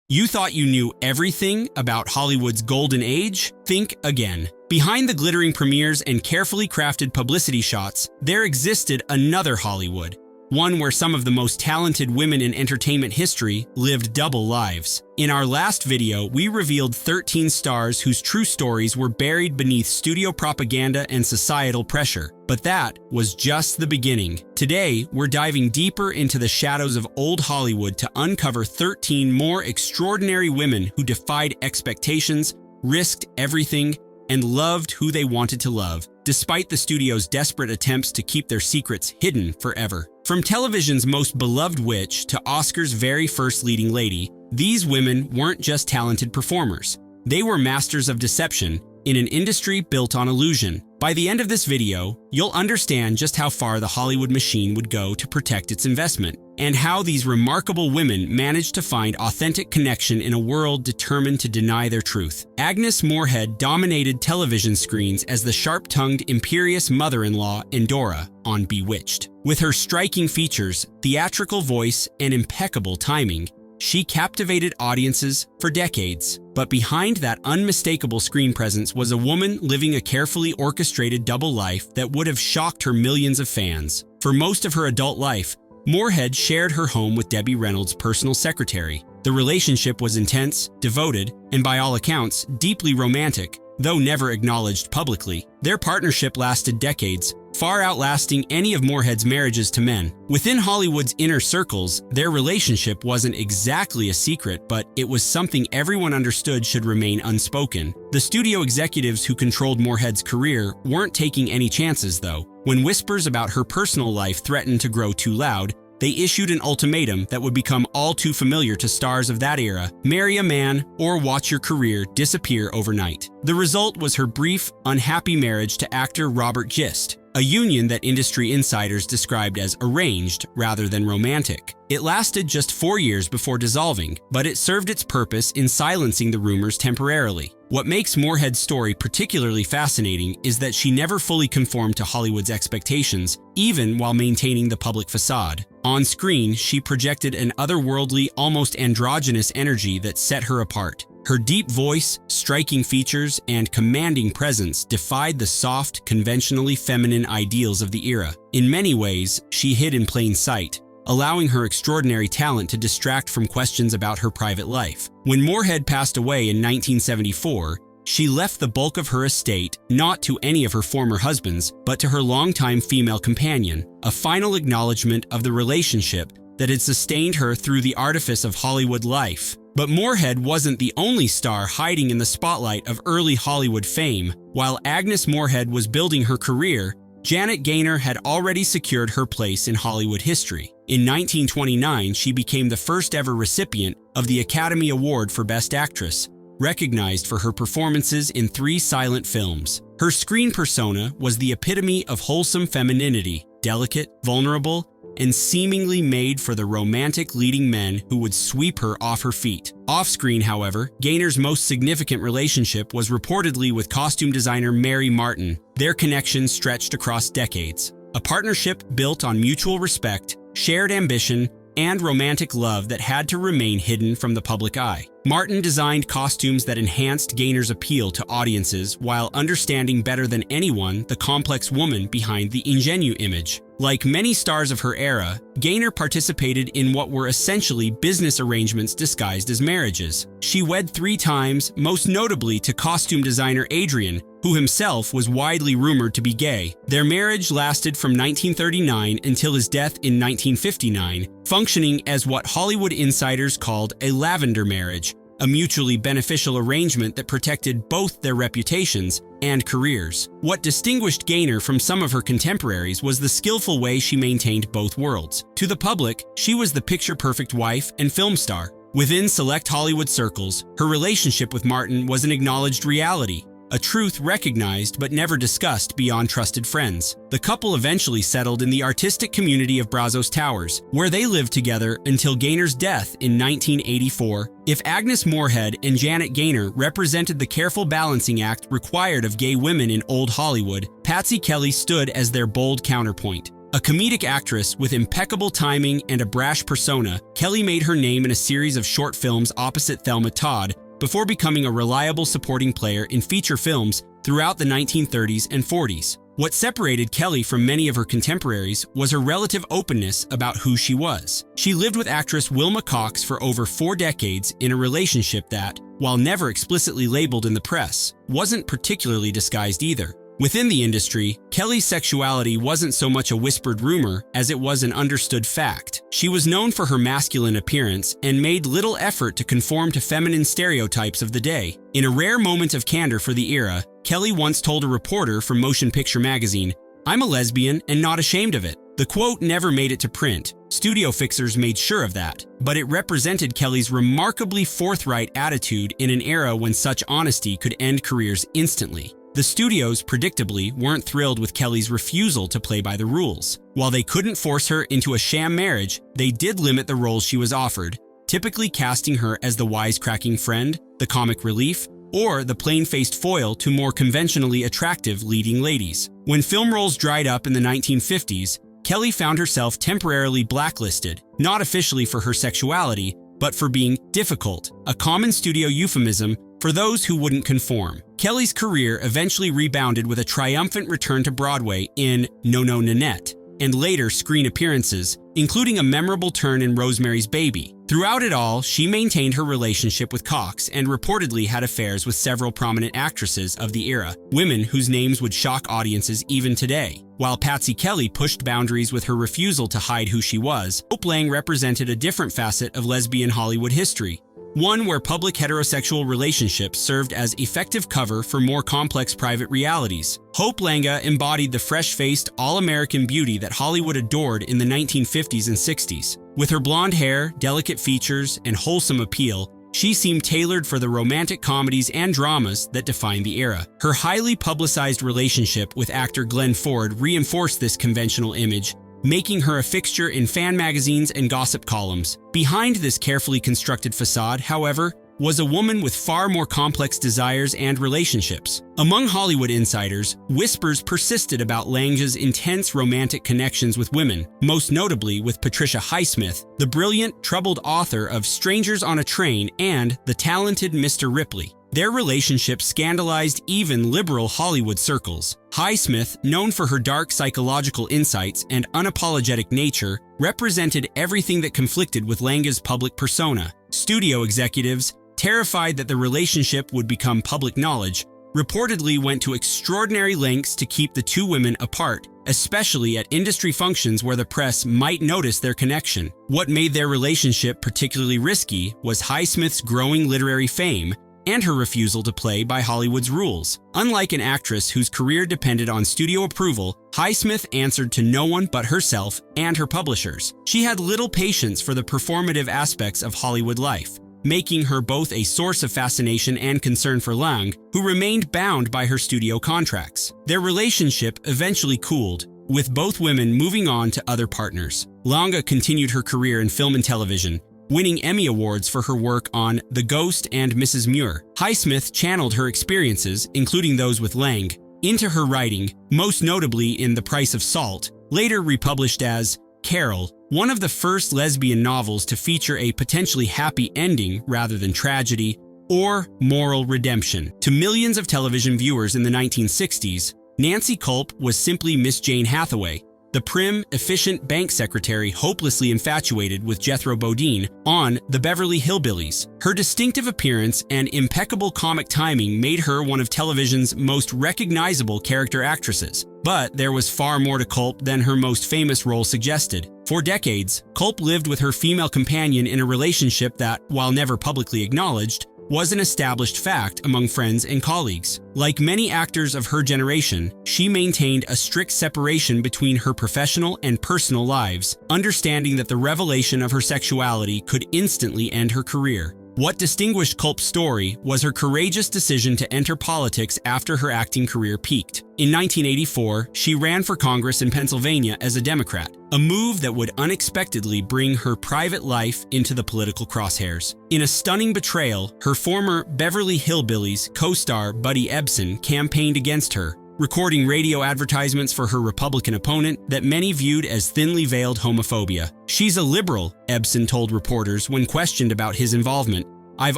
You thought you knew everything about Hollywood's golden age? Think again. Behind the glittering premieres and carefully crafted publicity shots, there existed another Hollywood. One where some of the most talented women in entertainment history lived double lives. In our last video, we revealed 13 stars whose true stories were buried beneath studio propaganda and societal pressure. But that was just the beginning. Today, we're diving deeper into the shadows of old Hollywood to uncover 13 more extraordinary women who defied expectations, risked everything, and loved who they wanted to love, despite the studio's desperate attempts to keep their secrets hidden forever. From television's most beloved witch to Oscar's very first leading lady, these women weren't just talented performers. They were masters of deception in an industry built on illusion. By the end of this video, you'll understand just how far the Hollywood machine would go to protect its investment, and how these remarkable women managed to find authentic connection in a world determined to deny their truth. Agnes Moorehead dominated television screens as the sharp-tongued, imperious mother-in-law Endora on Bewitched. With her striking features, theatrical voice, and impeccable timing, she captivated audiences for decades. But behind that unmistakable screen presence was a woman living a carefully orchestrated double life that would have shocked her millions of fans. For most of her adult life, Moorehead shared her home with Debbie Reynolds' personal secretary. The relationship was intense, devoted, and by all accounts, deeply romantic, though never acknowledged publicly. Their partnership lasted decades, far outlasting any of Moorehead's marriages to men. Within Hollywood's inner circles, their relationship wasn't exactly a secret, but it was something everyone understood should remain unspoken. The studio executives who controlled Moorehead's career weren't taking any chances, though. When whispers about her personal life threatened to grow too loud, they issued an ultimatum that would become all too familiar to stars of that era: marry a man or watch your career disappear overnight. The result was her brief, unhappy marriage to actor Robert Gist, a union that industry insiders described as arranged rather than romantic. It lasted just 4 years before dissolving, but it served its purpose in silencing the rumors temporarily. What makes Moorehead's story particularly fascinating is that she never fully conformed to Hollywood's expectations, even while maintaining the public facade. On screen, she projected an otherworldly, almost androgynous energy that set her apart. Her deep voice, striking features, and commanding presence defied the soft, conventionally feminine ideals of the era. In many ways, she hid in plain sight, allowing her extraordinary talent to distract from questions about her private life. When Moorehead passed away in 1974, she left the bulk of her estate not to any of her former husbands, but to her longtime female companion, a final acknowledgement of the relationship that had sustained her through the artifice of Hollywood life. But Moorehead wasn't the only star hiding in the spotlight of early Hollywood fame. While Agnes Moorehead was building her career, Janet Gaynor had already secured her place in Hollywood history. In 1929, she became the first ever recipient of the Academy Award for Best Actress, recognized for her performances in 3 silent films. Her screen persona was the epitome of wholesome femininity, delicate, vulnerable, and seemingly made for the romantic leading men who would sweep her off her feet. Off-screen, however, Gaynor's most significant relationship was reportedly with costume designer Mary Martin. Their connection stretched across decades, a partnership built on mutual respect, shared ambition, and romantic love that had to remain hidden from the public eye. Martin designed costumes that enhanced Gaynor's appeal to audiences while understanding better than anyone the complex woman behind the ingenue image. Like many stars of her era, Gaynor participated in what were essentially business arrangements disguised as marriages. She wed 3 times, most notably to costume designer Adrian, who himself was widely rumored to be gay. Their marriage lasted from 1939 until his death in 1959, functioning as what Hollywood insiders called a lavender marriage, a mutually beneficial arrangement that protected both their reputations and careers. What distinguished Gaynor from some of her contemporaries was the skillful way she maintained both worlds. To the public, she was the picture-perfect wife and film star. Within select Hollywood circles, her relationship with Martin was an acknowledged reality, a truth recognized but never discussed beyond trusted friends. The couple eventually settled in the artistic community of Brazos Towers, where they lived together until Gaynor's death in 1984. If Agnes Moorehead and Janet Gaynor represented the careful balancing act required of gay women in old Hollywood, Patsy Kelly stood as their bold counterpoint. A comedic actress with impeccable timing and a brash persona, Kelly made her name in a series of short films opposite Thelma Todd before becoming a reliable supporting player in feature films throughout the 1930s and 40s. What separated Kelly from many of her contemporaries was her relative openness about who she was. She lived with actress Wilma Cox for over 4 decades in a relationship that, while never explicitly labeled in the press, wasn't particularly disguised either. Within the industry, Kelly's sexuality wasn't so much a whispered rumor as it was an understood fact. She was known for her masculine appearance and made little effort to conform to feminine stereotypes of the day. In a rare moment of candor for the era, Kelly once told a reporter from Motion Picture magazine, "I'm a lesbian and not ashamed of it." The quote never made it to print. Studio fixers made sure of that, but it represented Kelly's remarkably forthright attitude in an era when such honesty could end careers instantly. The studios, predictably, weren't thrilled with Kelly's refusal to play by the rules. While they couldn't force her into a sham marriage, they did limit the roles she was offered, typically casting her as the wisecracking friend, the comic relief, or the plain-faced foil to more conventionally attractive leading ladies. When film roles dried up in the 1950s, Kelly found herself temporarily blacklisted, not officially for her sexuality, but for being difficult, a common studio euphemism for those who wouldn't conform. Kelly's career eventually rebounded with a triumphant return to Broadway in No No Nanette, and later screen appearances, including a memorable turn in Rosemary's Baby. Throughout it all, she maintained her relationship with Cox and reportedly had affairs with several prominent actresses of the era, women whose names would shock audiences even today. While Patsy Kelly pushed boundaries with her refusal to hide who she was, Hope Lange represented a different facet of lesbian Hollywood history. One where public heterosexual relationships served as effective cover for more complex private realities. Hope Lange embodied the fresh-faced, all-American beauty that Hollywood adored in the 1950s and 60s. With her blonde hair, delicate features, and wholesome appeal, she seemed tailored for the romantic comedies and dramas that defined the era. Her highly publicized relationship with actor Glenn Ford reinforced this conventional image, making her a fixture in fan magazines and gossip columns. Behind this carefully constructed facade, however, was a woman with far more complex desires and relationships. Among Hollywood insiders, whispers persisted about Lange's intense romantic connections with women, most notably with Patricia Highsmith, the brilliant, troubled author of Strangers on a Train and the talented Mr. Ripley. Their relationship scandalized even liberal Hollywood circles. Highsmith, known for her dark psychological insights and unapologetic nature, represented everything that conflicted with Lange's public persona. Studio executives, terrified that the relationship would become public knowledge, reportedly went to extraordinary lengths to keep the two women apart, especially at industry functions where the press might notice their connection. What made their relationship particularly risky was Highsmith's growing literary fame and her refusal to play by Hollywood's rules. Unlike an actress whose career depended on studio approval, Highsmith answered to no one but herself and her publishers. She had little patience for the performative aspects of Hollywood life, making her both a source of fascination and concern for Lange, who remained bound by her studio contracts. Their relationship eventually cooled, with both women moving on to other partners. Lange continued her career in film and television, winning Emmy Awards for her work on The Ghost and Mrs. Muir. Highsmith channeled her experiences, including those with Lange, into her writing, most notably in The Price of Salt, later republished as Carol, one of the first lesbian novels to feature a potentially happy ending rather than tragedy or moral redemption. To millions of television viewers in the 1960s, Nancy Culp was simply Miss Jane Hathaway, the prim, efficient bank secretary hopelessly infatuated with Jethro Bodine on The Beverly Hillbillies. Her distinctive appearance and impeccable comic timing made her one of television's most recognizable character actresses. But there was far more to Culp than her most famous role suggested. For decades, Culp lived with her female companion in a relationship that, while never publicly acknowledged, was an established fact among friends and colleagues. Like many actors of her generation, she maintained a strict separation between her professional and personal lives, understanding that the revelation of her sexuality could instantly end her career. What distinguished Culp's story was her courageous decision to enter politics after her acting career peaked. In 1984, she ran for Congress in Pennsylvania as a Democrat, a move that would unexpectedly bring her private life into the political crosshairs. In a stunning betrayal, her former Beverly Hillbillies co-star Buddy Ebsen campaigned against her, recording radio advertisements for her Republican opponent that many viewed as thinly veiled homophobia. "She's a liberal," Ebsen told reporters when questioned about his involvement. "I've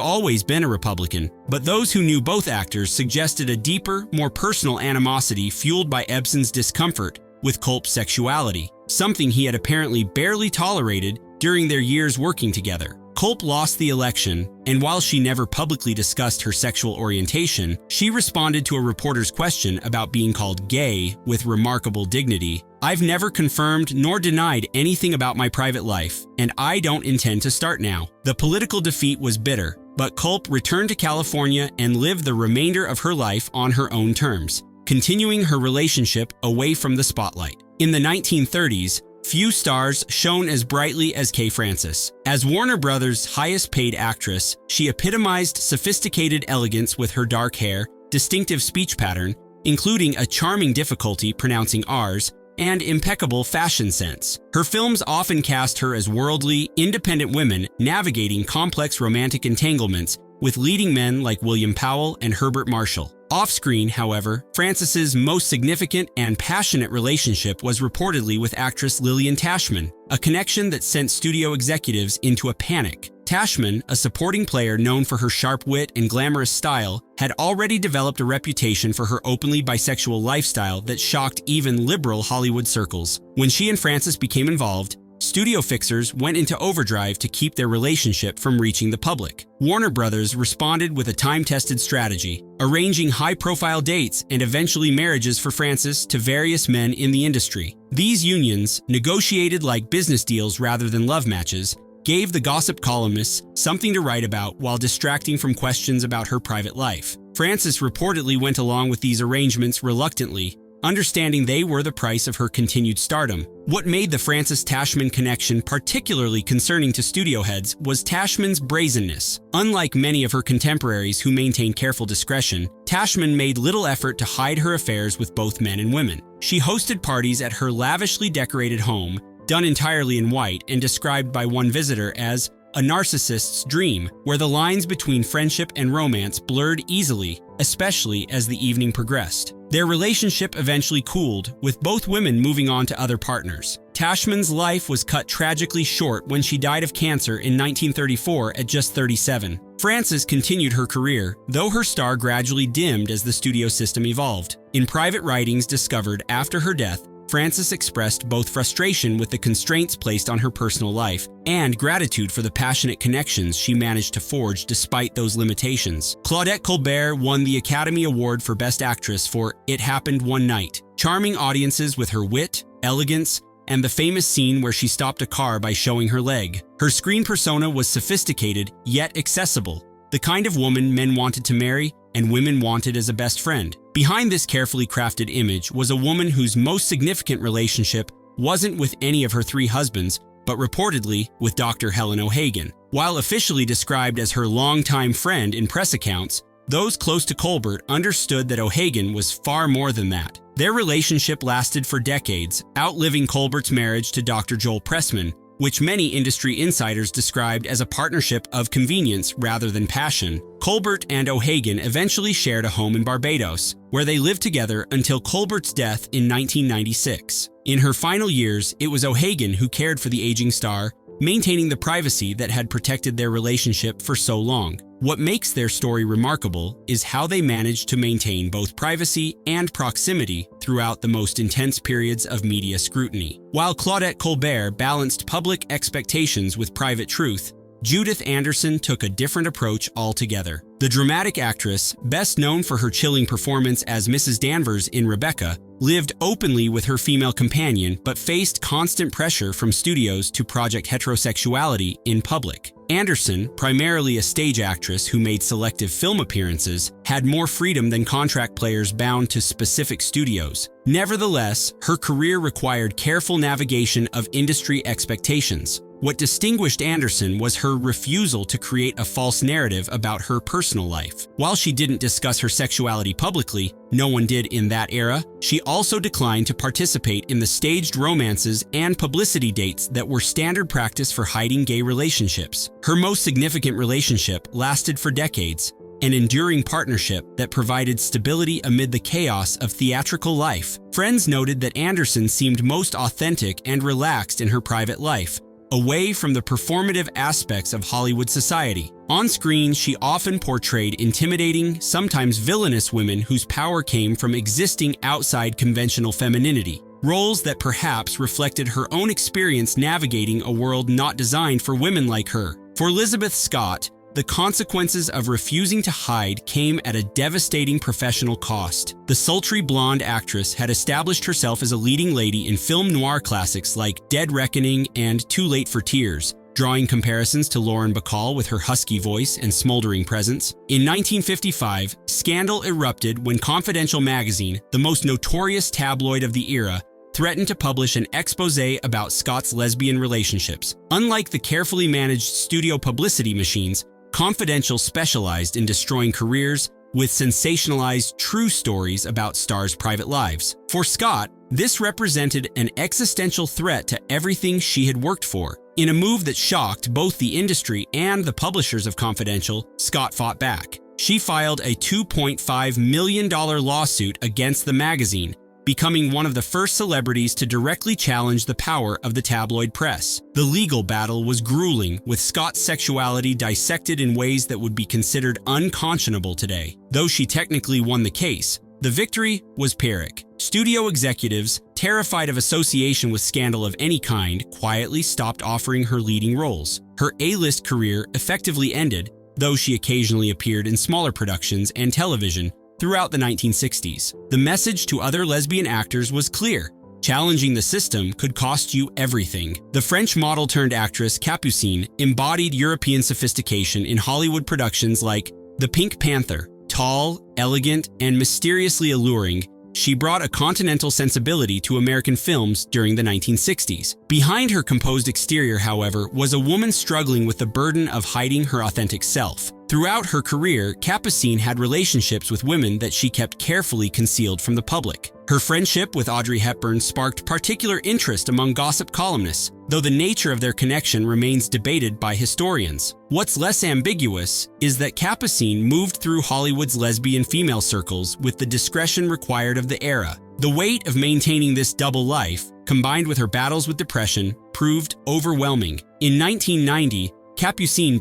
always been a Republican." But those who knew both actors suggested a deeper, more personal animosity fueled by Ebsen's discomfort with Culp's sexuality, something he had apparently barely tolerated during their years working together. Culp lost the election, and while she never publicly discussed her sexual orientation, she responded to a reporter's question about being called gay with remarkable dignity. "I've never confirmed nor denied anything about my private life, and I don't intend to start now." The political defeat was bitter, but Culp returned to California and lived the remainder of her life on her own terms, continuing her relationship away from the spotlight. In the 1930s, few stars shone as brightly as Kay Francis. As Warner Brothers' highest-paid actress, she epitomized sophisticated elegance with her dark hair, distinctive speech pattern, including a charming difficulty pronouncing R's, and impeccable fashion sense. Her films often cast her as worldly, independent women navigating complex romantic entanglements with leading men like William Powell and Herbert Marshall. Off-screen, however, Francis's most significant and passionate relationship was reportedly with actress Lillian Tashman, a connection that sent studio executives into a panic. Tashman, a supporting player known for her sharp wit and glamorous style, had already developed a reputation for her openly bisexual lifestyle that shocked even liberal Hollywood circles. When she and Francis became involved, studio fixers went into overdrive to keep their relationship from reaching the public. Warner Brothers responded with a time-tested strategy, arranging high-profile dates and eventually marriages for Francis to various men in the industry. These unions, negotiated like business deals rather than love matches, gave the gossip columnists something to write about while distracting from questions about her private life. Francis reportedly went along with these arrangements reluctantly, understanding they were the price of her continued stardom. What made the Francis-Tashman connection particularly concerning to studio heads was Tashman's brazenness. Unlike many of her contemporaries who maintained careful discretion, Tashman made little effort to hide her affairs with both men and women. She hosted parties at her lavishly decorated home, done entirely in white and described by one visitor as a narcissist's dream, where the lines between friendship and romance blurred easily, especially as the evening progressed. Their relationship eventually cooled, with both women moving on to other partners. Tashman's life was cut tragically short when she died of cancer in 1934 at just 37. Francis continued her career, though her star gradually dimmed as the studio system evolved. In private writings discovered after her death, Francis expressed both frustration with the constraints placed on her personal life and gratitude for the passionate connections she managed to forge despite those limitations. Claudette Colbert won the Academy Award for Best Actress for It Happened One Night, charming audiences with her wit, elegance, and the famous scene where she stopped a car by showing her leg. Her screen persona was sophisticated yet accessible, the kind of woman men wanted to marry and women wanted as a best friend. Behind this carefully crafted image was a woman whose most significant relationship wasn't with any of her three husbands, but reportedly with Dr. Helen O'Hagan. While officially described as her longtime friend in press accounts, those close to Colbert understood that O'Hagan was far more than that. Their relationship lasted for decades, outliving Colbert's marriage to Dr. Joel Pressman, which many industry insiders described as a partnership of convenience rather than passion. Colbert and O'Hagan eventually shared a home in Barbados, where they lived together until Colbert's death in 1996. In her final years, it was O'Hagan who cared for the aging star, maintaining the privacy that had protected their relationship for so long. What makes their story remarkable is how they managed to maintain both privacy and proximity throughout the most intense periods of media scrutiny. While Claudette Colbert balanced public expectations with private truth, Judith Anderson took a different approach altogether. The dramatic actress, best known for her chilling performance as Mrs. Danvers in Rebecca, lived openly with her female companion but faced constant pressure from studios to project heterosexuality in public. Anderson, primarily a stage actress who made selective film appearances, had more freedom than contract players bound to specific studios. Nevertheless, her career required careful navigation of industry expectations. What distinguished Anderson was her refusal to create a false narrative about her personal life. While she didn't discuss her sexuality publicly, no one did in that era, she also declined to participate in the staged romances and publicity dates that were standard practice for hiding gay relationships. Her most significant relationship lasted for decades, an enduring partnership that provided stability amid the chaos of theatrical life. Friends noted that Anderson seemed most authentic and relaxed in her private life, away from the performative aspects of Hollywood society. On screen, she often portrayed intimidating, sometimes villainous women whose power came from existing outside conventional femininity, roles that perhaps reflected her own experience navigating a world not designed for women like her. For Elizabeth Scott, the consequences of refusing to hide came at a devastating professional cost. The sultry blonde actress had established herself as a leading lady in film noir classics like Dead Reckoning and Too Late for Tears, drawing comparisons to Lauren Bacall with her husky voice and smoldering presence. In 1955, scandal erupted when Confidential magazine, the most notorious tabloid of the era, threatened to publish an exposé about Scott's lesbian relationships. Unlike the carefully managed studio publicity machines, Confidential specialized in destroying careers with sensationalized true stories about stars' private lives. For Scott, this represented an existential threat to everything she had worked for. In a move that shocked both the industry and the publishers of Confidential, Scott fought back. She filed a $2.5 million lawsuit against the magazine, becoming one of the first celebrities to directly challenge the power of the tabloid press. The legal battle was grueling, with Scott's sexuality dissected in ways that would be considered unconscionable today. Though she technically won the case, the victory was Pyrrhic. Studio executives, terrified of association with scandal of any kind, quietly stopped offering her leading roles. Her A-list career effectively ended, though she occasionally appeared in smaller productions and television throughout the 1960s. The message to other lesbian actors was clear: challenging the system could cost you everything. The French model-turned-actress Capucine embodied European sophistication in Hollywood productions like The Pink Panther. Tall, elegant, and mysteriously alluring, she brought a continental sensibility to American films during the 1960s. Behind her composed exterior, however, was a woman struggling with the burden of hiding her authentic self. Throughout her career, Capucine had relationships with women that she kept carefully concealed from the public. Her friendship with Audrey Hepburn sparked particular interest among gossip columnists, though the nature of their connection remains debated by historians. What's less ambiguous is that Capucine moved through Hollywood's lesbian female circles with the discretion required of the era. The weight of maintaining this double life, combined with her battles with depression, proved overwhelming. In 1990, Capucine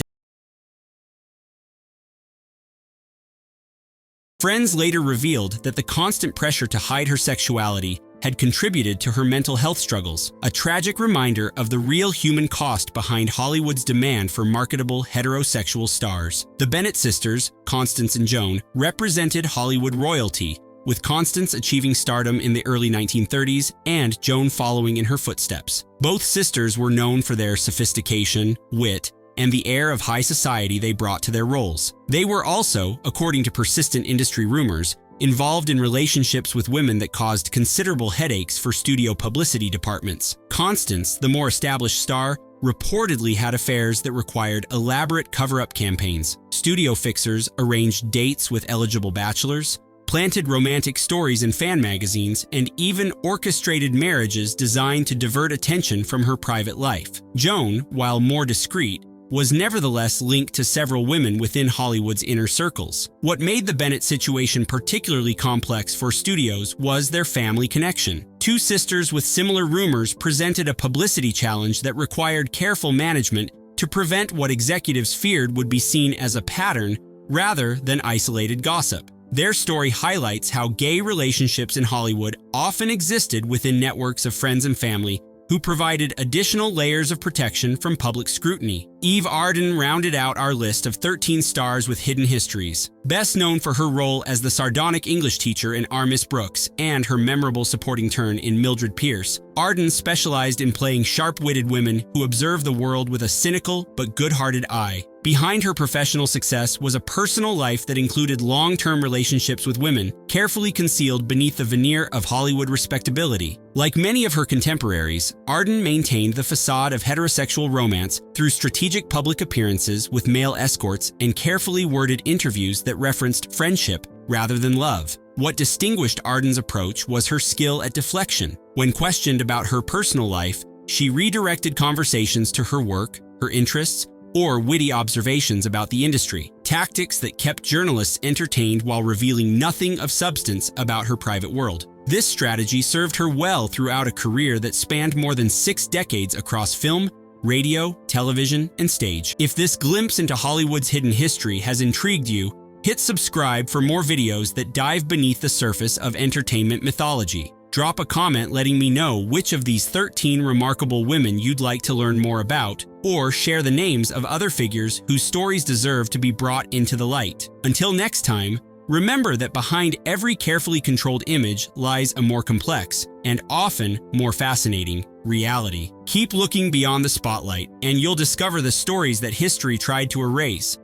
Friends later revealed that the constant pressure to hide her sexuality had contributed to her mental health struggles, a tragic reminder of the real human cost behind Hollywood's demand for marketable heterosexual stars. The Bennett sisters, Constance and Joan, represented Hollywood royalty, with Constance achieving stardom in the early 1930s and Joan following in her footsteps. Both sisters were known for their sophistication, wit, and the air of high society they brought to their roles. They were also, according to persistent industry rumors, involved in relationships with women that caused considerable headaches for studio publicity departments. Constance, the more established star, reportedly had affairs that required elaborate cover-up campaigns. Studio fixers arranged dates with eligible bachelors, planted romantic stories in fan magazines, and even orchestrated marriages designed to divert attention from her private life. Joan, while more discreet, was nevertheless linked to several women within Hollywood's inner circles. What made the Bennett situation particularly complex for studios was their family connection. Two sisters with similar rumors presented a publicity challenge that required careful management to prevent what executives feared would be seen as a pattern rather than isolated gossip. Their story highlights how gay relationships in Hollywood often existed within networks of friends and family who provided additional layers of protection from public scrutiny. Eve Arden rounded out our list of 13 stars with hidden histories. Best known for her role as the sardonic English teacher in Our Miss Brooks and her memorable supporting turn in Mildred Pierce, Arden specialized in playing sharp-witted women who observe the world with a cynical but good-hearted eye. Behind her professional success was a personal life that included long-term relationships with women, carefully concealed beneath the veneer of Hollywood respectability. Like many of her contemporaries, Arden maintained the facade of heterosexual romance through strategic public appearances with male escorts and carefully worded interviews that referenced friendship rather than love. What distinguished Arden's approach was her skill at deflection. When questioned about her personal life, she redirected conversations to her work, her interests, or witty observations about the industry. tactics that kept journalists entertained while revealing nothing of substance about her private world. This strategy served her well throughout a career that spanned more than 6 decades across film, radio, television, and stage. If this glimpse into Hollywood's hidden history has intrigued you, hit subscribe for more videos that dive beneath the surface of entertainment mythology. Drop a comment letting me know which of these 13 remarkable women you'd like to learn more about, or share the names of other figures whose stories deserve to be brought into the light. Until next time, remember that behind every carefully controlled image lies a more complex, and often more fascinating, reality. Keep looking beyond the spotlight, and you'll discover the stories that history tried to erase,